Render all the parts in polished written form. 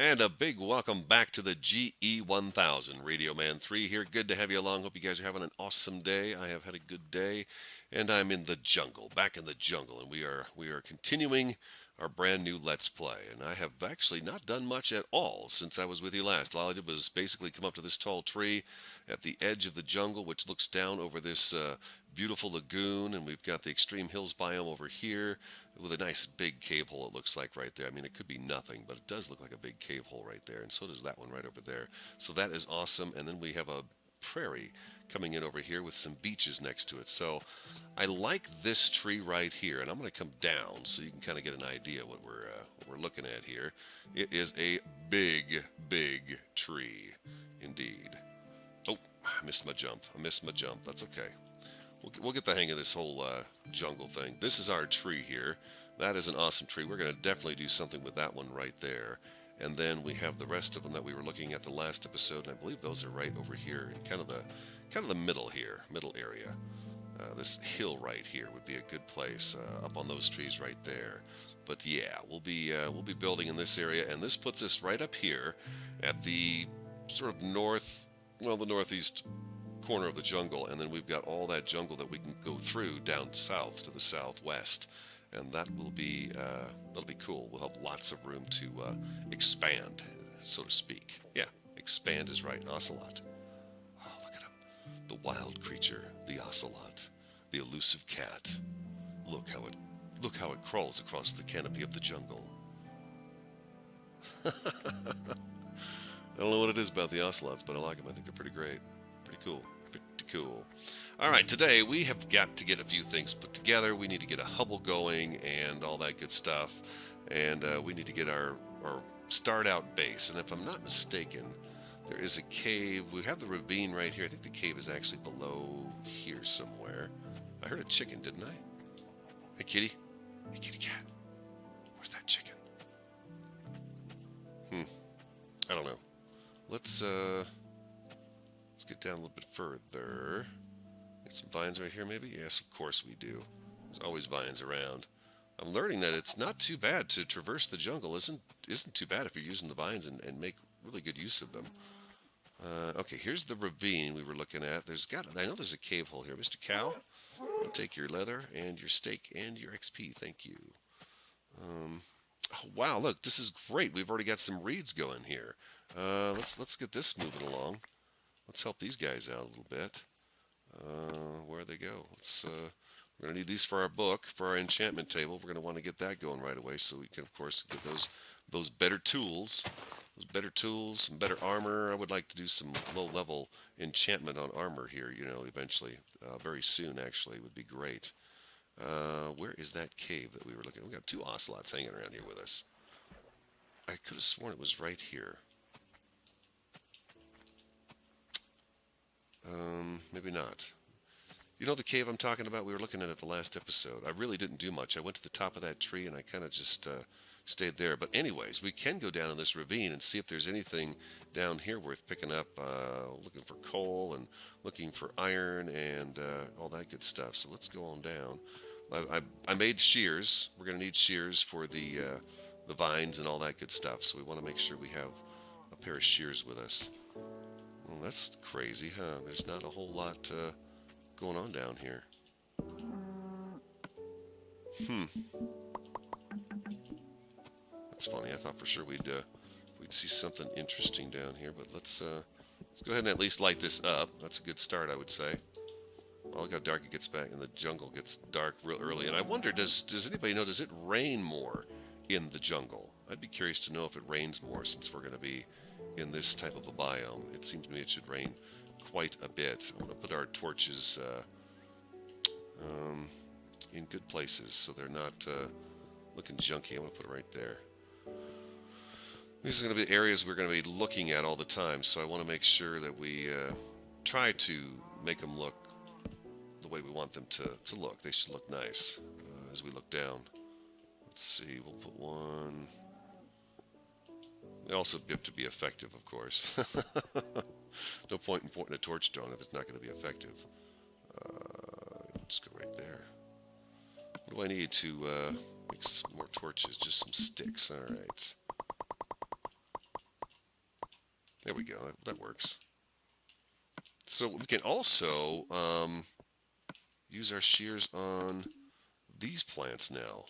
And a big welcome back to the GE1000. Radio Man 3 here. Good to have you along. Hope you guys are having an awesome day. I have had a good day. And I'm in the jungle, back in the jungle. And we are continuing our brand new Let's Play. And I have actually not done much at all since I was with you last. All I did was basically come up to this tall tree at the edge of the jungle, which looks down over this beautiful lagoon. And we've got the extreme hills biome over here with a nice big cave hole, it looks like right there. I mean, it could be nothing, but it does look like a big cave hole right there, and so does that one right over there. So that is awesome. And then we have a prairie coming in over here with some beaches next to it. So I like this tree right here, and I'm going to come down so you can kind of get an idea what we're looking at here. It is a big, big tree, indeed. Oh, I missed my jump. That's okay. We'll get the hang of this whole jungle thing. This is our tree here. That is an awesome tree. We're going to definitely do something with that one right there. And then we have the rest of them that we were looking at the last episode, and I believe those are right over here in kind of the middle here, middle area. This hill right here would be a good place up on those trees right there. But yeah, we'll be building in this area, and this puts us right up here at the sort of the northeast corner of the jungle, and then we've got all that jungle that we can go through down south to the southwest, and that will be that'll be cool. We'll have lots of room to expand, so to speak. Yeah, expand is right. Ocelot. Oh, look at him, the wild creature, the ocelot, the elusive cat. Look how it crawls across the canopy of the jungle. I don't know what it is about the ocelots, but I like them. I think they're pretty great. Pretty cool. All right, today we have got to get a few things put together. We need to get a Hubble going and all that good stuff. And we need to get our start out base. And if I'm not mistaken, there is a cave. We have the ravine right here. I think the cave is actually below here somewhere. I heard a chicken, didn't I? Hey, kitty. Hey, kitty cat. Where's that chicken? I don't know. Let's get down a little bit further. Get some vines right here, maybe? Yes, of course we do. There's always vines around. I'm learning that it's not too bad to traverse the jungle. Isn't too bad if you're using the vines and make really good use of them. Okay, here's the ravine we were looking at. I know there's a cave hole here. Mr. Cow, I'll take your leather and your steak and your XP. Thank you. Oh, wow, look, this is great. We've already got some reeds going here. Let's get this moving along. Let's help these guys out a little bit. Where they go? We're going to need these for our book, for our enchantment table. We're going to want to get that going right away so we can, of course, get those better tools. Some better armor. I would like to do some low-level enchantment on armor here, eventually. Very soon, actually, would be great. Where is that cave that we were looking at? We got two ocelots hanging around here with us. I could have sworn it was right here. Maybe not. You know the cave I'm talking about? We were looking at it the last episode. I really didn't do much. I went to the top of that tree and I kind of just stayed there. But anyways, we can go down in this ravine and see if there's anything down here worth picking up. Looking for coal and looking for iron and all that good stuff. So let's go on down. I made shears. We're going to need shears for the vines and all that good stuff. So we want to make sure we have a pair of shears with us. Well, that's crazy, huh? There's not a whole lot going on down here. That's funny. I thought for sure we'd see something interesting down here, but let's go ahead and at least light this up. That's a good start, I would say. Oh, look how dark it gets back, and the jungle gets dark real early. And I wonder, does anybody know? Does it rain more in the jungle? I'd be curious to know if it rains more since we're going to be in this type of a biome. It seems to me it should rain quite a bit. I'm going to put our torches in good places so they're not looking junky. I'm going to put it right there. These are going to be areas we're going to be looking at all the time, so I want to make sure that we try to make them look the way we want them to look. They should look nice as we look down. Let's see, we'll put one. They also have to be effective, of course. No point in pointing a torch down if it's not going to be effective. Just go right there. What do I need to make some more torches? Just some sticks. All right. There we go. That works. So we can also use our shears on these plants now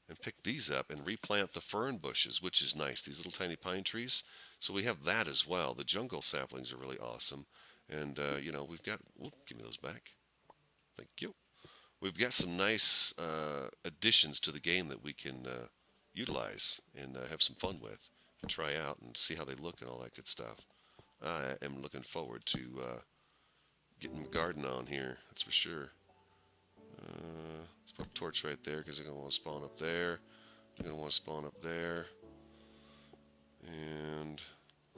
and pick these up and replant the fern bushes, which is nice. These little tiny pine trees. So we have that as well. The jungle saplings are really awesome. And, you know, we've got, whoop, give me those back. Thank you. We've got some nice additions to the game that we can utilize and have some fun with and try out and see how they look and all that good stuff. I am looking forward to getting my garden on here, that's for sure. Let's put a torch right there because they're going to want to spawn up there. They're going to want to spawn up there. And,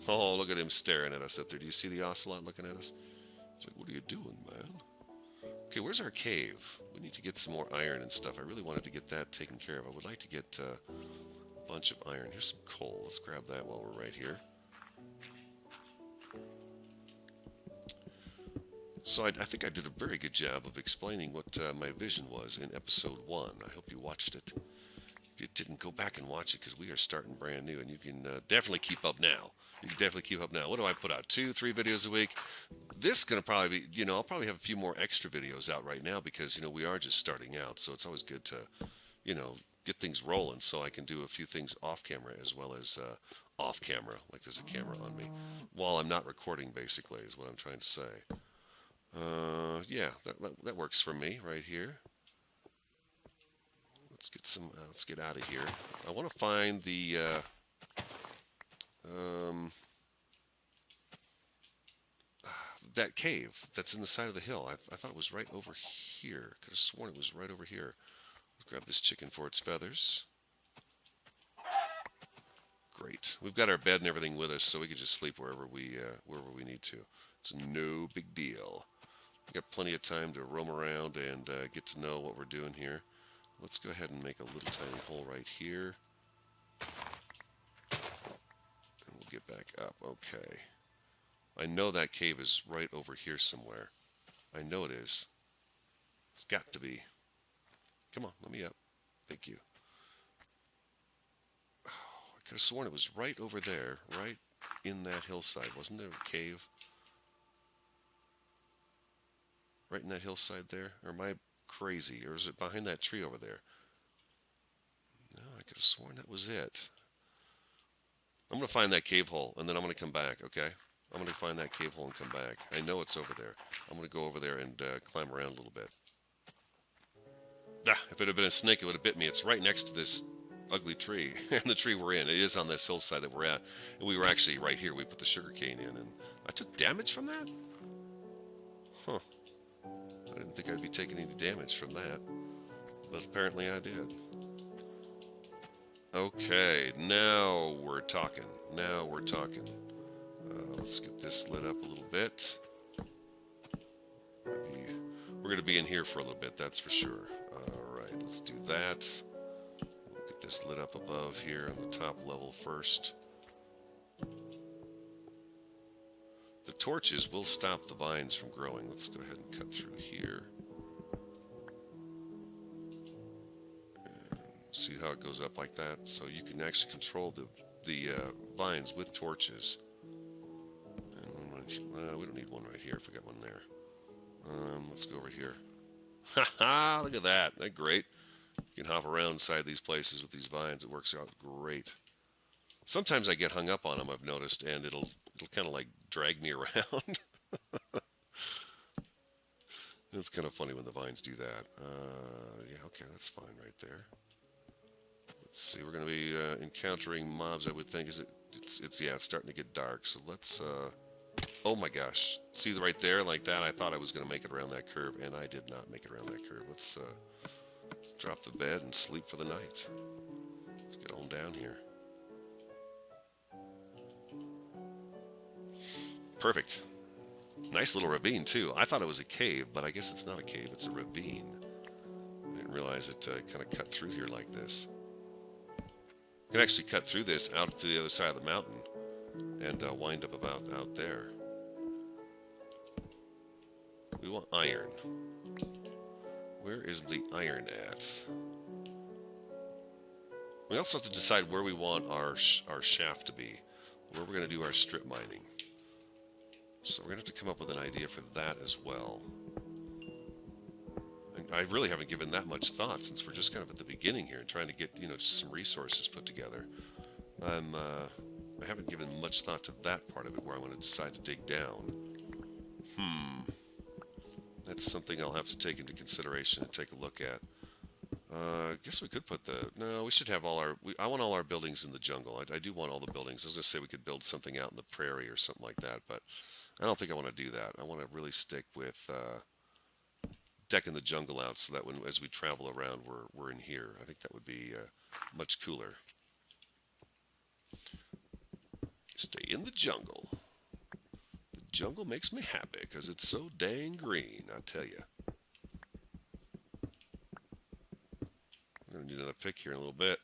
oh, look at him staring at us up there. Do you see the ocelot looking at us? It's like, what are you doing, man? Okay, where's our cave? We need to get some more iron and stuff. I really wanted to get that taken care of. I would like to get a bunch of iron. Here's some coal. Let's grab that while we're right here. So I think I did a very good job of explaining what my vision was in episode 1. I hope you watched it. If you didn't, go back and watch it because we are starting brand new, and you can definitely keep up now. You can definitely keep up now. What do I put out? 2, 3 videos a week? This is going to probably be, you know, I'll probably have a few more extra videos out right now because, you know, we are just starting out. So it's always good to, you know, get things rolling so I can do a few things off camera as well as off camera, like there's a camera on me, while I'm not recording, basically, is what I'm trying to say. Yeah, that works for me right here. Let's get out of here. I want to find the that cave that's in the side of the hill. I thought it was right over here. Could have sworn it was right over here. Let's grab this chicken for its feathers. Great. We've got our bed and everything with us, so we can just sleep wherever we need to. It's no big deal. We've got plenty of time to roam around and get to know what we're doing here. Let's go ahead and make a little tiny hole right here. And we'll get back up. Okay. I know that cave is right over here somewhere. I know it is. It's got to be. Come on, let me up. Thank you. Oh, I could have sworn it was right over there, right in that hillside. Wasn't there a cave? Right in that hillside there? Or am I crazy? Or is it behind that tree over there? No, I could have sworn that was it. I'm going to find that cave hole, and then I'm going to come back, okay? I'm going to find that cave hole and come back. I know it's over there. I'm going to go over there and climb around a little bit. Ah, if it had been a snake, it would have bit me. It's right next to this ugly tree, and the tree we're in. It is on this hillside that we're at. And we were actually right here. We put the sugar cane in, and I took damage from that? Huh. I didn't think I'd be taking any damage from that, but apparently I did. Okay, now we're talking. Now we're talking. Let's get this lit up a little bit. We're going to be in here for a little bit, that's for sure. Alright, let's do that. We'll get this lit up above here on the top level first. The torches will stop the vines from growing. Let's go ahead and cut through here. And see how it goes up like that? So you can actually control the vines with torches. And we don't need one right here if we got one there. Let's go over here. Haha, look at that. Isn't that great? You can hop around inside these places with these vines. It works out great. Sometimes I get hung up on them, I've noticed, and it'll kind of like drag me around. It's kind of funny when the vines do that. Yeah, okay, that's fine right there. Let's see, we're going to be encountering mobs, I would think. It's starting to get dark, so let's, oh my gosh. See right there, like that? I thought I was going to make it around that curve, and I did not make it around that curve. Let's drop the bed and sleep for the night. Let's get on down here. Perfect. Nice little ravine, too. I thought it was a cave, but I guess it's not a cave. It's a ravine. I didn't realize it kind of cut through here like this. You can actually cut through this out to the other side of the mountain and wind up about out there. We want iron. Where is the iron at? We also have to decide where we want our shaft to be. where we're going to do our strip mining. So we're going to have to come up with an idea for that as well. And I really haven't given that much thought since we're just kind of at the beginning here and trying to get, just some resources put together. I haven't given much thought to that part of it where I'm going to decide to dig down. That's something I'll have to take into consideration and take a look at. I guess we could put no, we should have I want all our buildings in the jungle. I do want all the buildings. I was going to say we could build something out in the prairie or something like that, but I don't think I want to do that. I want to really stick with decking the jungle out so that as we travel around, we're in here. I think that would be much cooler. Stay in the jungle. The jungle makes me happy because it's so dang green, I tell you. I'm going to need another pick here in a little bit.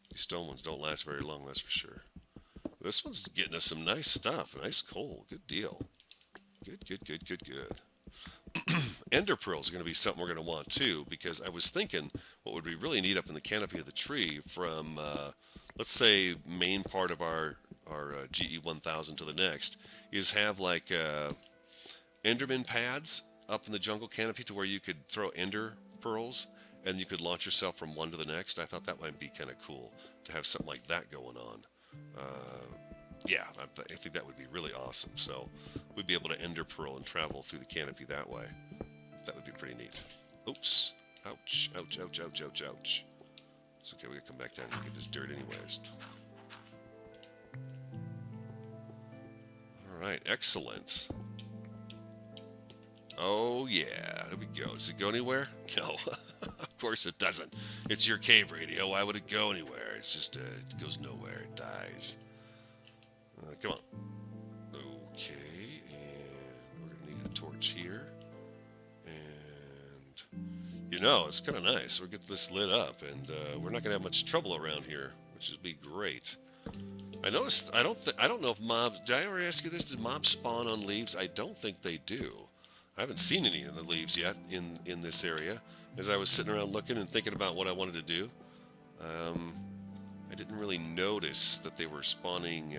These stone ones don't last very long, that's for sure. This one's getting us some nice stuff. Nice coal. Good deal. Good. Ender pearls are going to be something we're going to want too, because I was thinking what would be really neat up in the canopy of the tree from, let's say, main part of our GE1000 to the next, is have like Enderman pads up in the jungle canopy to where you could throw Ender pearls and you could launch yourself from one to the next. I thought that might be kind of cool to have something like that going on. Yeah, I think that would be really awesome. So we'd be able to Ender pearl and travel through the canopy that way. That would be pretty neat. Oops. Ouch. It's okay, we gotta come back down and get this dirt anyways. Alright, excellent. Oh yeah, there we go. Does it go anywhere? No, of course it doesn't. It's your cave radio. Why would it go anywhere? It's just, it goes nowhere. It dies. Come on. Okay, and we're gonna need a torch here. And, it's kind of nice. We'll get this lit up, and we're not gonna have much trouble around here, which would be great. I noticed, I don't know if mobs, did I ever ask you this? Did mobs spawn on leaves? I don't think they do. I haven't seen any of the leaves yet in this area. As I was sitting around looking and thinking about what I wanted to do, I didn't really notice that they were spawning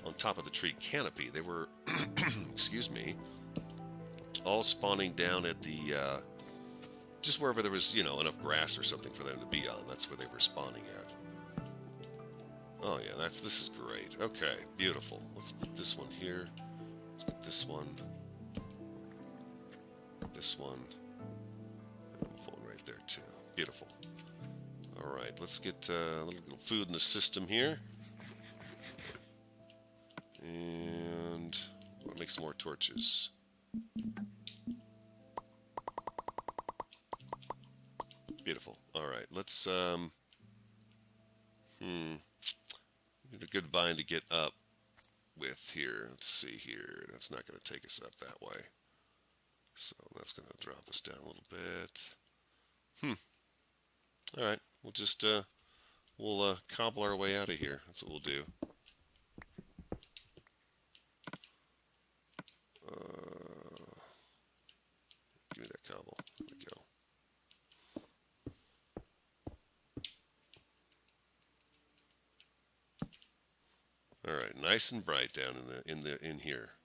on top of the tree canopy. They were, excuse me, all spawning down at the, just wherever there was, enough grass or something for them to be on. That's where they were spawning at. Oh yeah, this is great. Okay, beautiful. Let's put this one here. Let's put this one. This one. And a phone right there too. Beautiful. Alright, let's get a little food in the system here. And we'll make some more torches. Beautiful. Alright, let's get a good vine to get up with here. Let's see here. That's not going to take us up that way. So that's going to drop us down a little bit. Alright, we'll just we'll cobble our way out of here. That's what we'll do. Give me that cobble. There we go. All right, nice and bright down in here.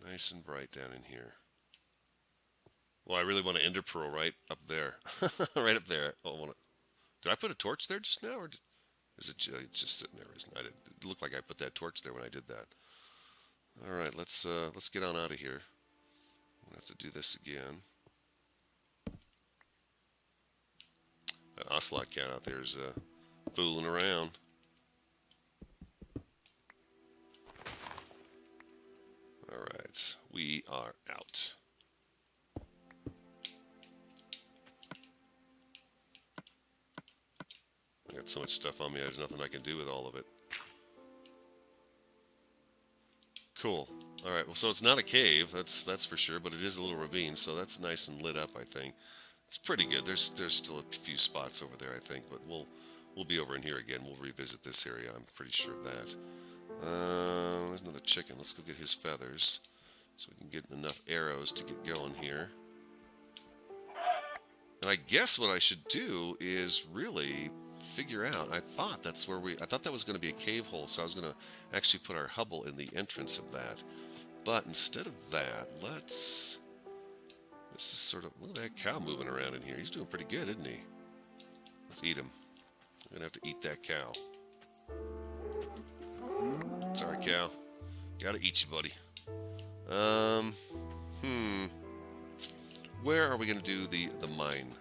Nice and bright down in here. Well, I really want to ender pearl right up there, right up there. Oh, did I put a torch there just now, or is it just sitting there? Isn't it? It looked like I put that torch there when I did that. All right, let's get on out of here. I'm gonna have to do this again. That ocelot cat out there is fooling around. All right, we are out. I got so much stuff on me, there's nothing I can do with all of it. Cool. All right, well, so it's not a cave, that's for sure, but it is a little ravine, so that's nice and lit up, I think. It's pretty good. There's still a few spots over there, I think, but we'll be over in here again. We'll revisit this area. I'm pretty sure of that. There's another chicken. Let's go get his feathers so we can get enough arrows to get going here. And I guess what I should do is really figure out. I thought that was going to be a cave hole, so I was going to actually put our Hubble in the entrance of that. But instead of that, this is sort of, look at that cow moving around in here. He's doing pretty good, isn't he? Let's eat him. I'm going to have to eat that cow. Sorry, cow. Gotta eat you, buddy. Where are we going to do the mine?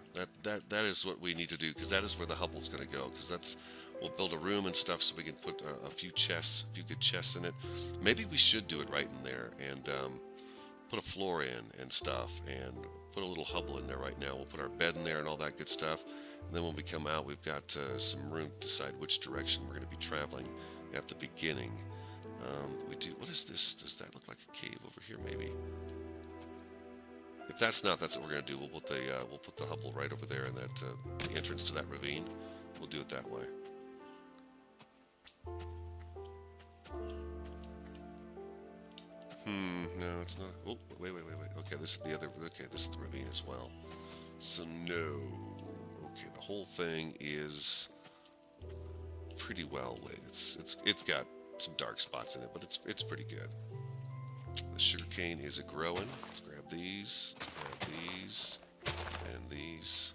That is what we need to do, because that is where the Hubble's going to go. Because we'll build a room and stuff so we can put a few good chests in it. Maybe we should do it right in there and put a floor in and stuff, and put a little Hubble in there right now. We'll put our bed in there and all that good stuff. And then when we come out, we've got some room to decide which direction we're going to be traveling at the beginning. What is this? Does that look like a cave over here, maybe? If that's not, that's what we're going to do. We'll put the Hubble right over there in that the entrance to that ravine. We'll do it that way. No, it's not. Oh, wait. Okay, this is the other. Okay, this is the ravine as well. So no. Okay, the whole thing is pretty well lit. It's got some dark spots in it, but it's pretty good. The sugarcane is growing. Let's grab these. Let's grab these and these.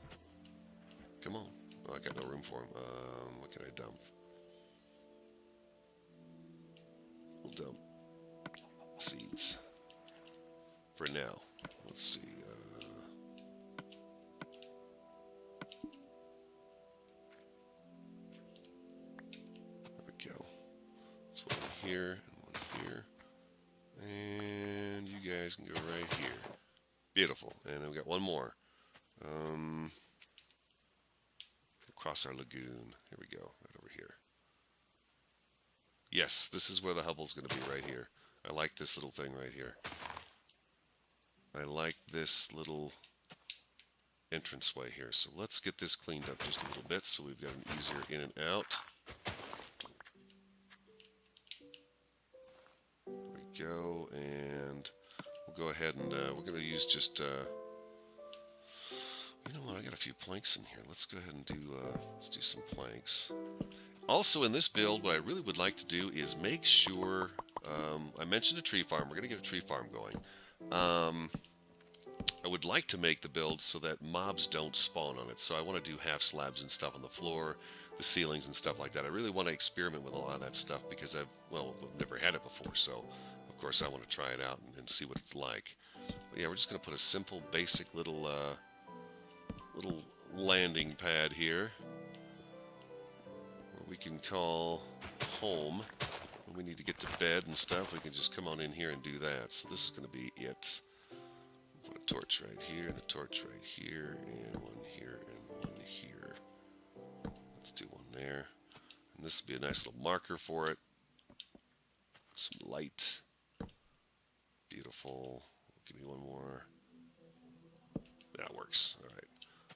Come on. Oh, I got no room for them. What can I dump? We'll dump seeds for now. Let's see. There we go. Let's put one here and one here. And you guys can go right here. Beautiful. And then we got one more. Across our lagoon. Here we go. Right over here. Yes, this is where the Hubble's going to be, right here. I like this little thing right here. I like this little entranceway here. So let's get this cleaned up just a little bit so we've got an easier in and out. There we go. And we'll go ahead and we're going to use just... you know what? I got a few planks in here. Let's go ahead and let's do some planks. Also in this build, what I really would like to do is make sure, I mentioned a tree farm. We're going to get a tree farm going. I would like to make the build so that mobs don't spawn on it. So I want to do half slabs and stuff on the floor, the ceilings and stuff like that. I really want to experiment with a lot of that stuff because I've never had it before. So of course I want to try it out and see what it's like. But yeah, we're just going to put a simple, basic little landing pad here where we can call home. When we need to get to bed and stuff, we can just come on in here and do that. So this is going to be it. Put a torch right here and a torch right here and one here and one here. Let's do one there. And this will be a nice little marker for it. Some light. Beautiful. Give me one more. That works. All right.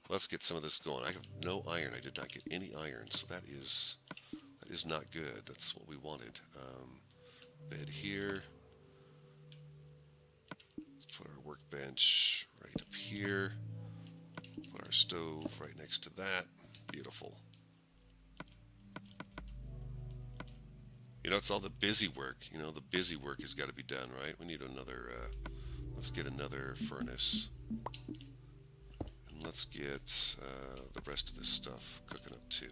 Let's get some of this going. I have no iron. I did not get any iron, so that is not good. That's what we wanted. Bed here. Let's put our workbench right up here. Put our stove right next to that. Beautiful. You know, it's all the busy work. You know, the busy work has got to be done, right? We need another, let's get another furnace. And let's get the rest of this stuff cooking up too.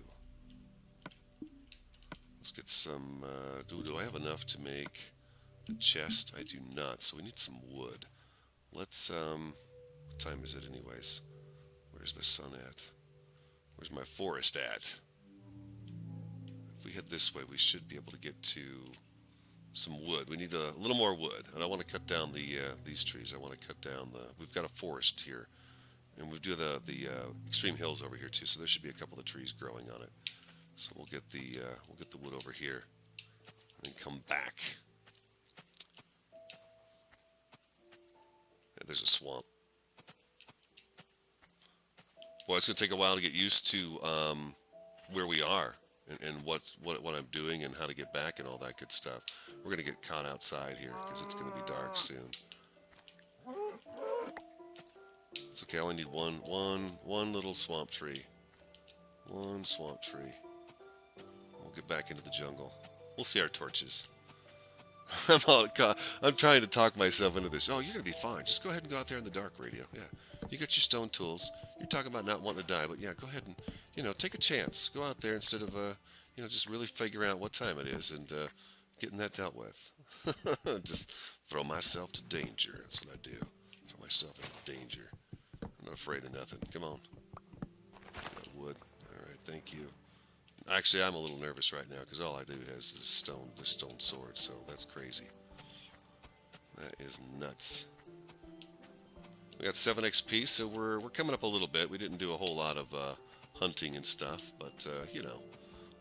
Let's get some, do I have enough to make a chest? I do not, so we need some wood. Let's, what time is it anyways? Where's the sun at? Where's my forest at? If we head this way, we should be able to get to some wood. We need a little more wood, and I want to cut down these trees. I want to cut down we've got a forest here, and we do the extreme hills over here too, so there should be a couple of trees growing on it. So we'll get the wood over here, and then come back. And there's a swamp. Boy, it's gonna take a while to get used to where we are and what I'm doing and how to get back and all that good stuff. We're gonna get caught outside here because it's gonna be dark soon. It's okay. I only need one little swamp tree. One swamp tree. We'll get back into the jungle. We'll see our torches. I'm trying to talk myself into this. Oh, you're gonna be fine. Just go ahead and go out there in the dark, radio. Yeah, you got your stone tools. You're talking about not wanting to die, but yeah, go ahead and take a chance. Go out there instead of just really figuring out what time it is and getting that dealt with. Just throw myself to danger. That's what I do. Throw myself into danger. I'm not afraid of nothing. Come on. Got wood. All right, thank you. Actually, I'm a little nervous right now because all I do is this stone sword. So that's crazy. That is nuts. We got 7 XP, so we're coming up a little bit. We didn't do a whole lot of hunting and stuff, but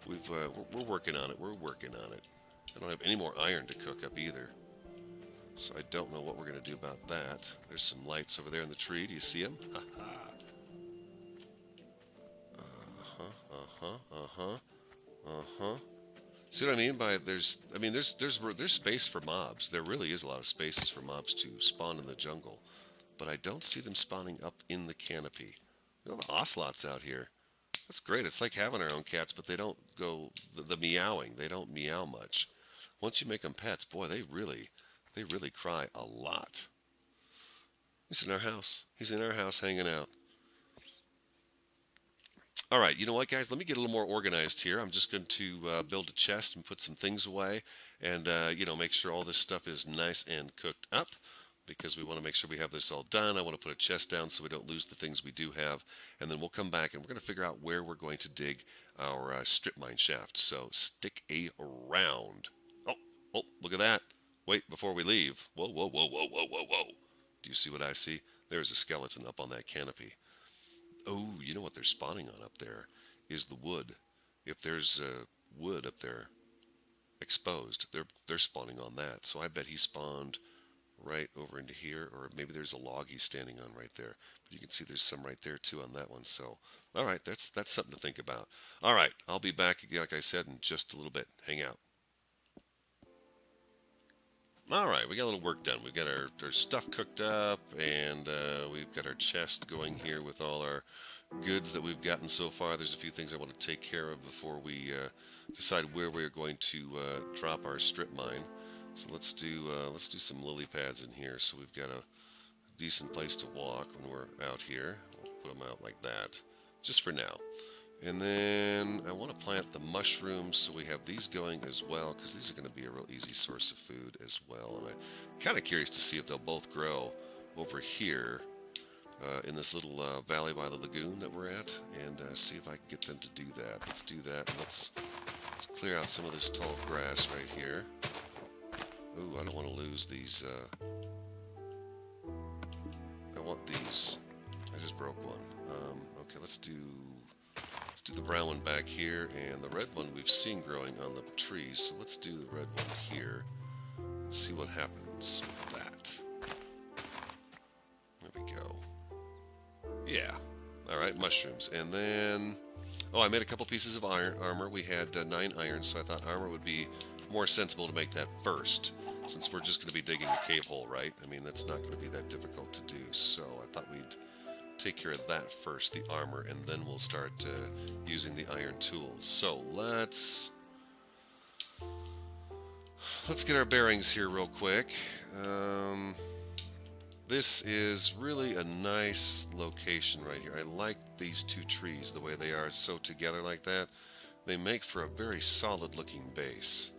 we're working on it. We're working on it. I don't have any more iron to cook up either, so I don't know what we're gonna do about that. There's some lights over there in the tree. Do you see them? Ha ha. Uh-huh. See what I mean by there's space for mobs. There really is a lot of spaces for mobs to spawn in the jungle, but I don't see them spawning up in the canopy. We have ocelots out here. That's great. It's like having our own cats, but they don't go the meowing. They don't meow much. Once you make them pets, boy, they really cry a lot. He's in our house. He's in our house hanging out. All right, you know what, guys? Let me get a little more organized here. I'm just going to build a chest and put some things away, and make sure all this stuff is nice and cooked up, because we want to make sure we have this all done. I want to put a chest down so we don't lose the things we do have, and then we'll come back and we're going to figure out where we're going to dig our strip mine shaft. So stick around. Oh, look at that! Wait, before we leave. Whoa, whoa, whoa, whoa, whoa, whoa, whoa! Do you see what I see? There's a skeleton up on that canopy. Oh, you know what they're spawning on up there is the wood. If there's wood up there exposed, they're spawning on that. So I bet he spawned right over into here, or maybe there's a log he's standing on right there. But you can see there's some right there too on that one. So, all right, that's something to think about. All right, I'll be back again, like I said, in just a little bit. Hang out. All right, we got a little work done. We've got our stuff cooked up, and we've got our chest going here with all our goods that we've gotten so far. There's a few things I want to take care of before we decide where we're going to drop our strip mine. So let's do some lily pads in here, so we've got a decent place to walk when we're out here. We'll put them out like that, just for now. And then I want to plant the mushrooms, so we have these going as well, because these are going to be a real easy source of food as well. And I'm kind of curious to see if they'll both grow over here in this little valley by the lagoon that we're at, and see if I can get them to do that. Let's do that. Let's clear out some of this tall grass right here. Ooh, I don't want to lose these. I want these. I just broke one. Okay, let's do the brown one back here, and the red one we've seen growing on the trees, so let's do the red one here and see what happens with that. There we go. Yeah. Alright, mushrooms. And then, I made a couple pieces of armor. We had 9 iron, so I thought armor would be more sensible to make that first, since we're just going to be digging a cave hole, right? I mean, that's not going to be that difficult to do, so I thought we'd take care of that first, the armor, and then we'll start using the iron tools. So let's get our bearings here real quick. This is really a nice location right here. I like these 2 trees, the way they are so together like that. They make for a very solid looking base.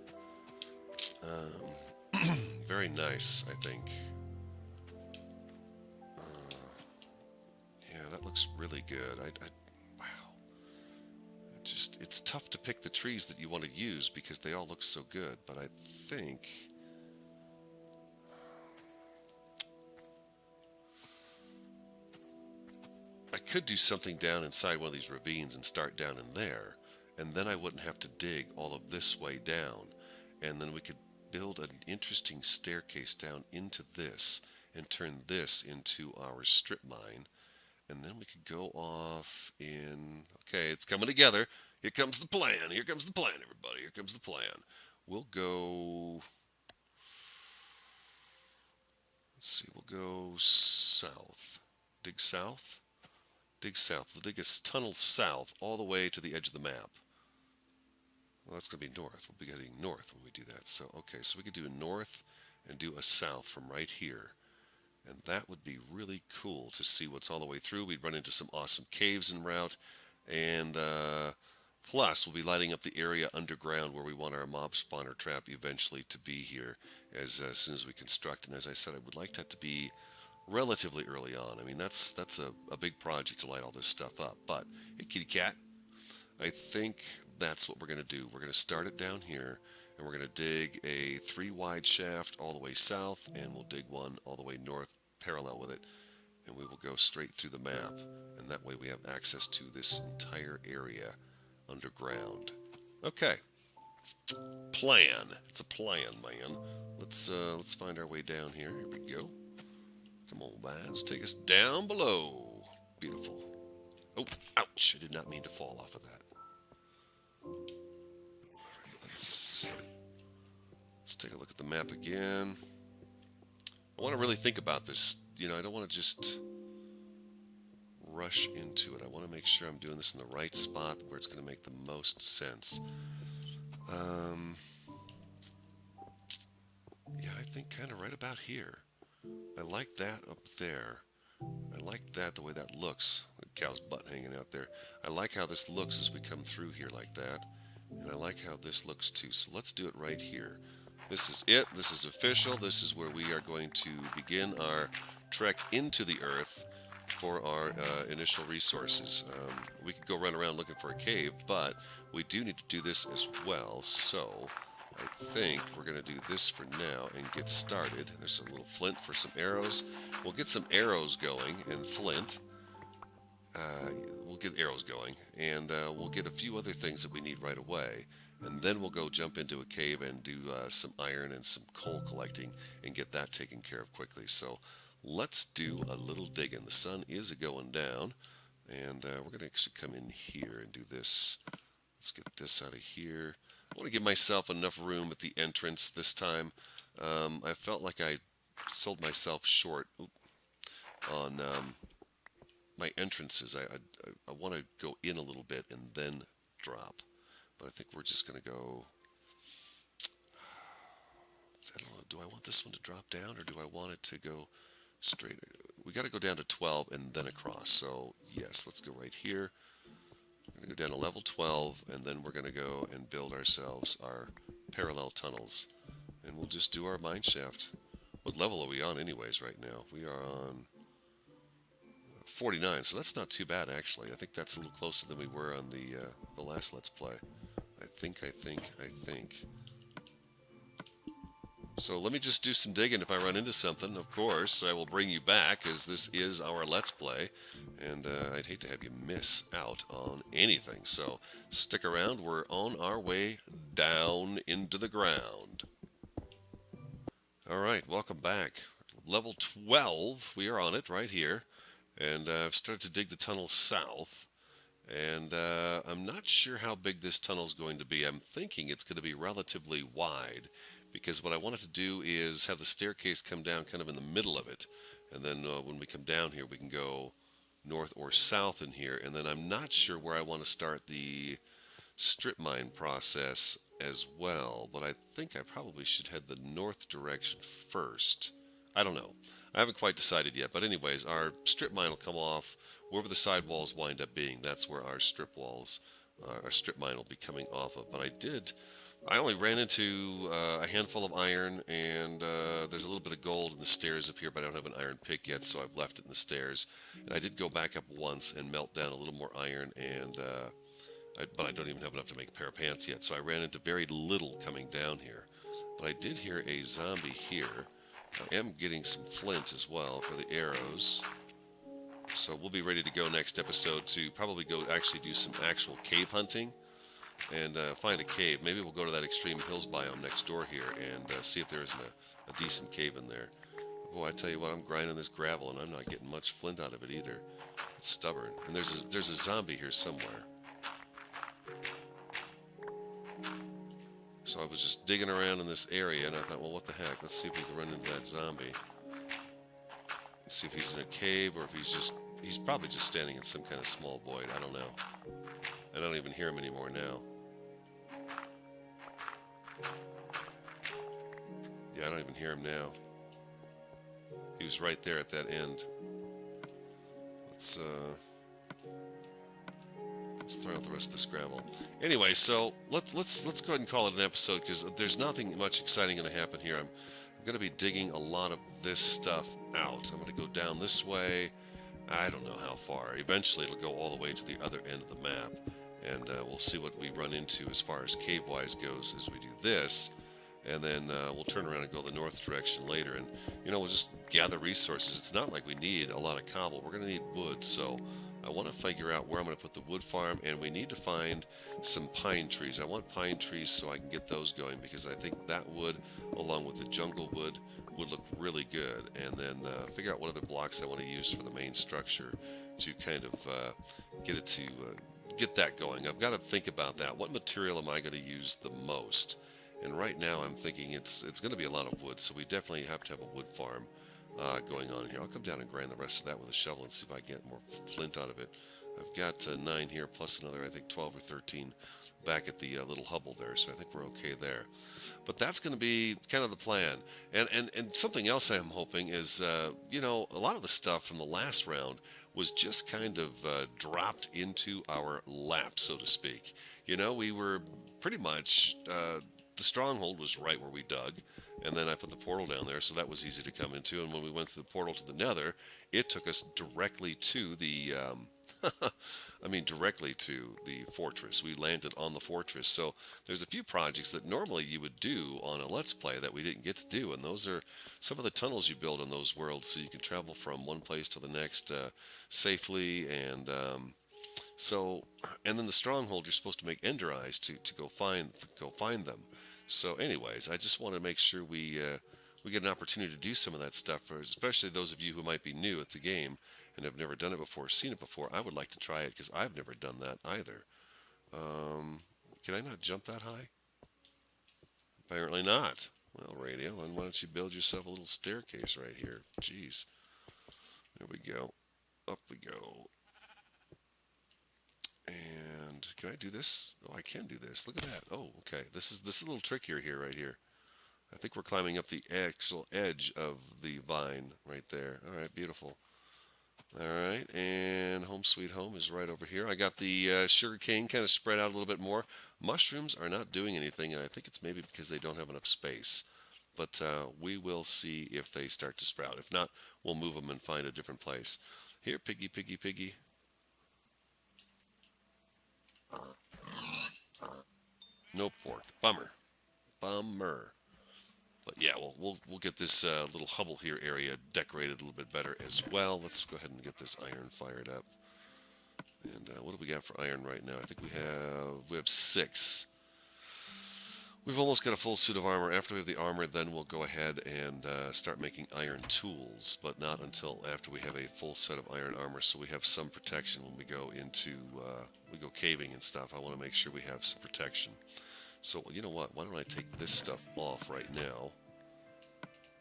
Very nice, I think. That looks really good. Wow. It's tough to pick the trees that you want to use because they all look so good, but I think I could do something down inside one of these ravines and start down in there, and then I wouldn't have to dig all of this way down, and then we could build an interesting staircase down into this and turn this into our strip mine. And then we could go off in... Okay, it's coming together. Here comes the plan. Here comes the plan, everybody. Here comes the plan. We'll go... Let's see. We'll go south. Dig south. Dig south. We'll dig a tunnel south all the way to the edge of the map. Well, that's going to be north. We'll be getting north when we do that. So, okay, so we could do a north and do a south from right here. And that would be really cool to see what's all the way through. We'd run into some awesome caves en route. And plus, we'll be lighting up the area underground where we want our mob spawner trap eventually to be here as soon as we construct. And as I said, I would like that to be relatively early on. I mean, that's a big project to light all this stuff up. But, hey, kitty cat, I think that's what we're going to do. We're going to start it down here, and we're going to dig a 3-wide shaft all the way south, and we'll dig one all the way north parallel with it, and we will go straight through the map, and that way we have access to this entire area underground. Okay. Plan. It's a plan, man. Let's find our way down here. Here we go. Come on, Baz. Take us down below. Beautiful. Oh, ouch. I did not mean to fall off of that. Alright, let's take a look at the map again. I want to really think about this. You know, I don't want to just rush into it. I want to make sure I'm doing this in the right spot where it's going to make the most sense. Yeah, I think kind of right about here. I like that up there. I like that, the way that looks. The cow's butt hanging out there. I like how this looks as we come through here like that. And I like how this looks too. So let's do it right here. This is it. This is official. This is where we are going to begin our trek into the Earth for our initial resources. We could go run around looking for a cave, but we do need to do this as well. So I think we're going to do this for now and get started. There's a little flint for some arrows. We'll get some arrows going and flint. We'll get arrows going, and we'll get a few other things that we need right away. And then we'll go jump into a cave and do some iron and some coal collecting and get that taken care of quickly. So let's do a little digging. The sun is going down, and we're going to actually come in here and do this. Let's get this out of here. I want to give myself enough room at the entrance this time. I felt like I sold myself short on my entrances. I want to go in a little bit and then drop. But I think we're just going to go, I don't know, do I want this one to drop down or do I want it to go straight? We got to go down to 12 and then across. So yes, let's go right here. We're going to go down to level 12, and then we're going to go and build ourselves our parallel tunnels. And we'll just do our mine shaft. What level are we on anyways right now? We are on 49, so that's not too bad actually. I think that's a little closer than we were on the last Let's Play. I think. So let me just do some digging. If I run into something, of course, I will bring you back, as this is our Let's Play, and I'd hate to have you miss out on anything. So stick around. We're on our way down into the ground. Alright, welcome back. Level 12, we are on it right here. And I've started to dig the tunnel south. And I'm not sure how big this tunnel is going to be. I'm thinking it's going to be relatively wide, because what I wanted to do is have the staircase come down kind of in the middle of it. And then when we come down here, we can go north or south in here. And then I'm not sure where I want to start the strip mine process as well. But I think I probably should head the north direction first. I don't know. I haven't quite decided yet. But anyways, our strip mine will come off wherever the side walls wind up being. That's where our strip mine will be coming off of. But I only ran into a handful of iron, and there's a little bit of gold in the stairs up here, but I don't have an iron pick yet, so I've left it in the stairs. And I did go back up once and melt down a little more iron, and but I don't even have enough to make a pair of pants yet, so I ran into very little coming down here. But I did hear a zombie here. I am getting some flint as well for the arrows. So we'll be ready to go next episode to probably go actually do some actual cave hunting and find a cave. Maybe we'll go to that extreme hills biome next door here and see if there isn't a decent cave in there. Boy, I tell you what, I'm grinding this gravel and I'm not getting much flint out of it either. It's stubborn. And there's a zombie here somewhere. So I was just digging around in this area, and I thought, well, what the heck? Let's see if we can run into that zombie. Let's see if he's in a cave or if he's just He's probably just standing in some kind of small void. I don't know. I don't even hear him anymore now. Yeah, I don't even hear him now. He was right there at that end. Let's throw out the rest of this gravel. Anyway, so let's go ahead and call it an episode, because there's nothing much exciting going to happen here. I'm going to be digging a lot of this stuff out. I'm going to go down this way. I don't know how far. Eventually, it'll go all the way to the other end of the map, and we'll see what we run into as far as cave-wise goes as we do this. And then we'll turn around and go the north direction later, and we'll just gather resources. It's not like we need a lot of cobble. We're going to need wood, so I want to figure out where I'm going to put the wood farm, and we need to find some pine trees. I want pine trees so I can get those going, because I think that wood, along with the jungle wood, would look really good. And then figure out what other blocks I want to use for the main structure to kind of get that going. I've got to think about that. What material am I going to use the most? And right now I'm thinking it's going to be a lot of wood, so we definitely have to have a wood farm going on here. I'll come down and grind the rest of that with a shovel and see if I get more flint out of it. I've got 9 here, plus another, I think, 12 or 13 back at the little Hubble there, so I think we're okay there. But that's going to be kind of the plan. And something else I'm hoping is, a lot of the stuff from the last round was just kind of dropped into our lap, so to speak. We were pretty much... the stronghold was right where we dug, and then I put the portal down there, so that was easy to come into. And when we went through the portal to the nether, it took us directly to the directly to the fortress. We landed on the fortress. So there's a few projects that normally you would do on a Let's Play that we didn't get to do, and those are some of the tunnels you build in those worlds, so you can travel from one place to the next safely. And and then the stronghold, you're supposed to make ender eyes to go find them. So anyways, I just want to make sure we get an opportunity to do some of that stuff, especially those of you who might be new at the game and have never done it before, seen it before. I would like to try it, because I've never done that either. Can I not jump that high? Apparently not. Well, Radio, then why don't you build yourself a little staircase right here? Jeez. There we go. Up we go. And can I do this? Oh, I can do this. Look at that. Oh, okay. This is a little trickier here, right here. I think we're climbing up the actual edge of the vine right there. All right, beautiful. All right, and home sweet home is right over here. I got the sugar cane kind of spread out a little bit more. Mushrooms are not doing anything, and I think it's maybe because they don't have enough space. But we will see if they start to sprout. If not, we'll move them and find a different place. Here, piggy, piggy, piggy. No pork. Bummer. Bummer. But yeah, we'll get this little Hubble here area decorated a little bit better as well. Let's go ahead and get this iron fired up. And what do we got for iron right now? I think we have 6. We've almost got a full suit of armor. After we have the armor, then we'll go ahead and start making iron tools, but not until after we have a full set of iron armor, so we have some protection when we go into we go caving and stuff. I want to make sure we have some protection. So you know what? Why don't I take this stuff off right now?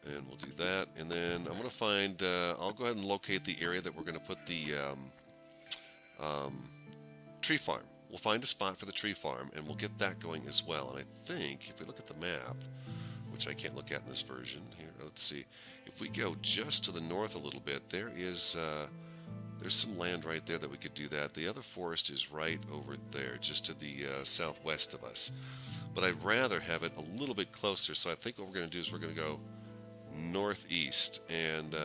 And we'll do that. And then I'm going to find, I'll go ahead and locate the area that we're going to put the tree farm. We'll find a spot for the tree farm, and we'll get that going as well. And I think, if we look at the map, which I can't look at in this version, here, let's see. If we go just to the north a little bit, there is, there's some land right there that we could do that. The other forest is right over there, just to the southwest of us. But I'd rather have it a little bit closer, so I think what we're going to do is we're going to go northeast, and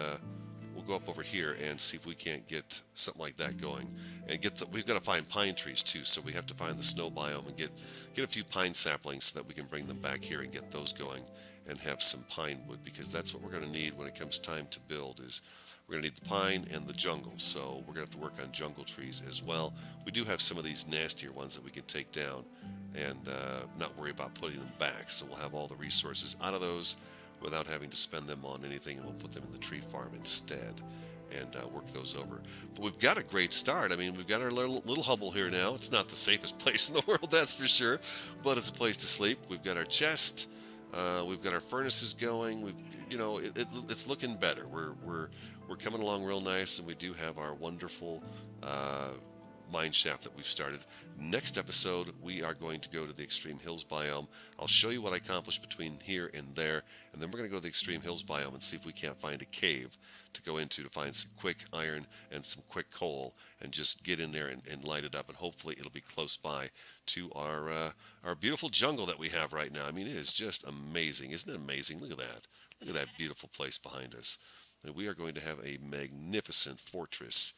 we'll go up over here and see if we can't get something like that going. And we've got to find pine trees too, so we have to find the snow biome and get a few pine saplings so that we can bring them back here and get those going and have some pine wood, because that's what we're going to need when it comes time to build. Is we're going to need the pine and the jungle, so we're going to have to work on jungle trees as well. We do have some of these nastier ones that we can take down and not worry about putting them back, so we'll have all the resources out of those without having to spend them on anything, and we'll put them in the tree farm instead and work those over. But we've got a great start. I mean, we've got our little Hubble here now. It's not the safest place in the world, that's for sure, but it's a place to sleep. We've got our chest. We've got our furnaces going. It's looking better. we're coming along real nice, and we do have our wonderful mine shaft that we've started. Next episode, we are going to go to the Extreme Hills biome. I'll show you what I accomplished between here and there, and then we're going to go to the Extreme Hills biome and see if we can't find a cave to go into to find some quick iron and some quick coal, and just get in there and light it up, and hopefully it'll be close by to our beautiful jungle that we have right now. I mean, it is just amazing. Isn't it amazing? Look at that. Look at that beautiful place behind us. And we are going to have a magnificent fortress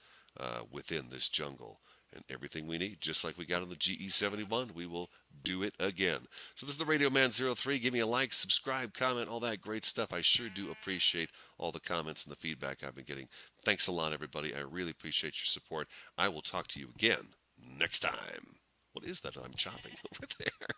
within this jungle. And everything we need, just like we got on the GE71, we will do it again. So this is the RadioMan03. Give me a like, subscribe, comment, all that great stuff. I sure do appreciate all the comments and the feedback I've been getting. Thanks a lot, everybody. I really appreciate your support. I will talk to you again next time. What is that I'm chopping over there?